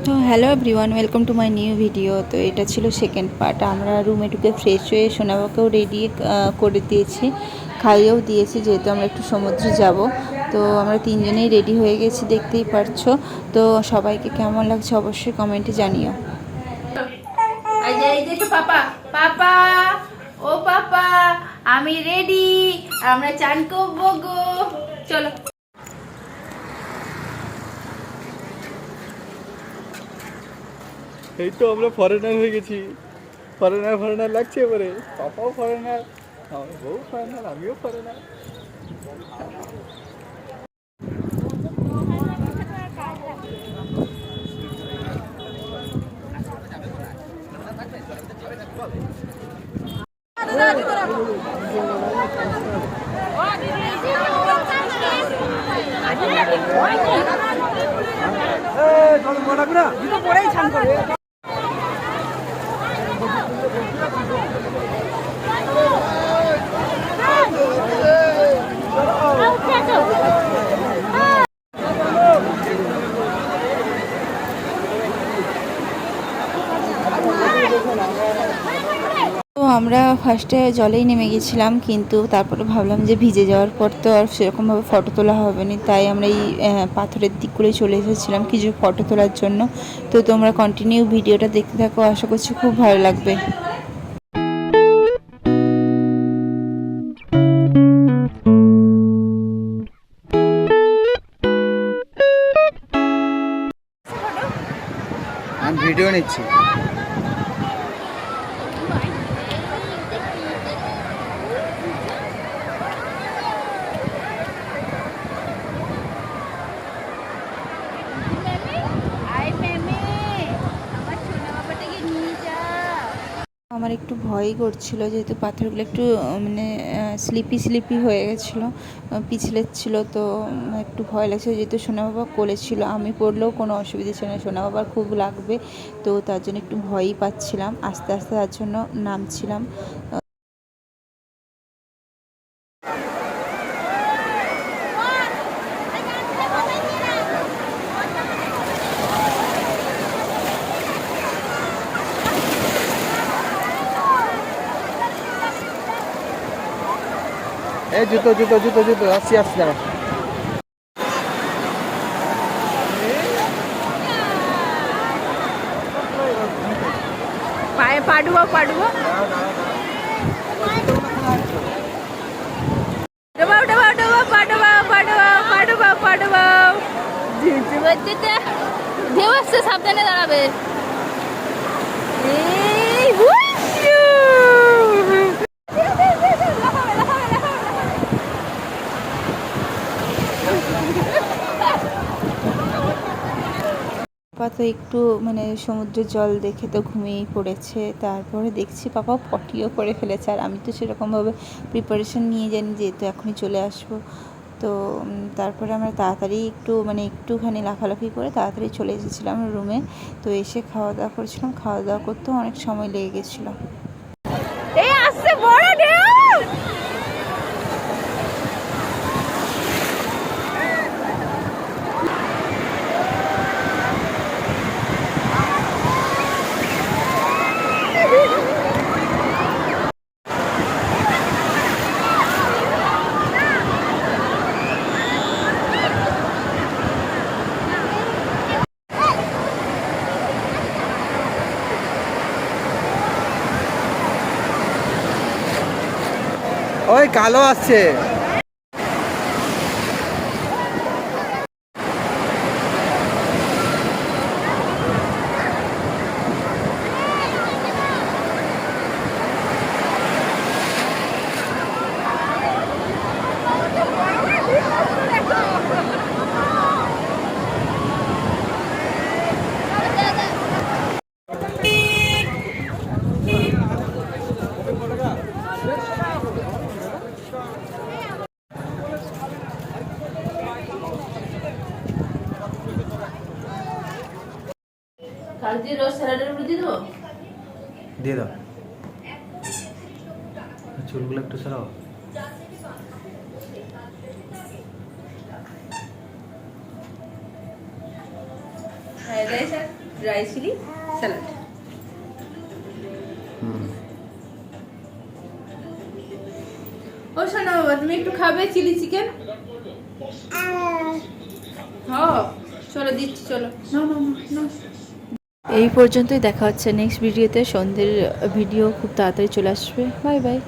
তো hello everyone, welcome to my new video. তো এটা ছিল সেকেন্ড পার্ট। আমরা রুমে ঢুকে ফ্রেশ হয়ে সোনাবাকেও রেডি করে দিয়েছি, খাইয়েও দিয়েছি, যেহেতু আমরা একটু সমুদ্রে যাব। তো আমরা তিনজনেই রেডি হয়ে গেছি, দেখতেই পারছো। তো সবাইকে কেমন লাগছে অবশ্যই কমেন্টে জানিও। এই যে পাপা পাপা, ও পাপা, আমি রেডি, আমরা চান করবো গো, চলো। এই তো আমরা ফরেনার হয়ে গেছি। ফরেনার লাগছে এবারে। পাপাও ফরেনার, আমার বউ ফরেনার, আমিও ফরেনার। তো আমরা ফার্স্টে জলেই নেমে গেছিলাম, কিন্তু তারপরে ভাবলাম যে ভিজে যাওয়ার পর তো আর সেরকমভাবে ফটো তোলা হবে না, তাই আমরা এই পাথরের দিকগুলোই চলে এসেছিলাম কিছু ফটো তোলার জন্য। তো তোমরা কন্টিনিউ ভিডিওটা দেখতে থাকো, আশা করছি খুব ভালো লাগবে। আমি ভিডিও নিচ্ছি। আমার একটু ভয়ই করছিল, যেহেতু পাথরগুলো একটু মানে স্লিপি হয়ে গেছিলো, পিছলেচ্ছিল। তো একটু ভয় লাগছে, যেহেতু সোনা বাবা কোলে ছিল, আমি পড়লেও কোনো অসুবিধা ছিল না, সোনা বাবার খুব লাগবে। তো তার জন্য একটু ভয়ই পাচ্ছিলাম, আস্তে আস্তে তার জন্য নামছিলাম। এই জুতো জুতো জুতো জুতো, আসছি আসছি দাঁড়া। পায়ে পাডুবো পাডুবো, ডুবাও ডুবাও ডুবাও, পাডুবাও পাডুবাও পাডুবাও পাডুবাও, দিতে ঢেউ আসছে, সাবধানে দাঁড়াবে। এই হুইশু! পাপা তো একটু মানে সমুদ্রের জল দেখে তো ঘুমিয়েই পড়েছে। তারপরে দেখছি পাপা পটিও করে ফেলেছে, আর আমি তো সেরকমভাবে প্রিপারেশন নিয়ে যাইনি, যেহেতু এখনই চলে আসবো। তো তারপরে আমরা তাড়াতাড়ি একটুখানি লাফালাফি করে তাড়াতাড়ি চলে এসেছিলাম রুমে। তো এসে খাওয়া দাওয়া করেছিলাম, খাওয়া দাওয়া করতেও অনেক সময় লেগে গেছিলো। এই আসছে বড় ঢেউ। ওই কালো আসছে। কালকে রোজ স্যালাডের উপর দিয়ে দেবো। দিয়ে দাও, চুলগুলো একটু সরাও। ফ্রাইড রাইস আর ড্রাই চিলি স্যালাড। ও শোনো বাবা, তুমি একটু খাবে চিলি চিকেন? হ্যাঁ চলো দিচ্ছি, চলো না না না। এই পর্যন্তই, দেখা হচ্ছে নেক্সট ভিডিওতে। সন্ধ্যের ভিডিও খুব তাড়াতাড়ি চলে আসবে। Bye bye.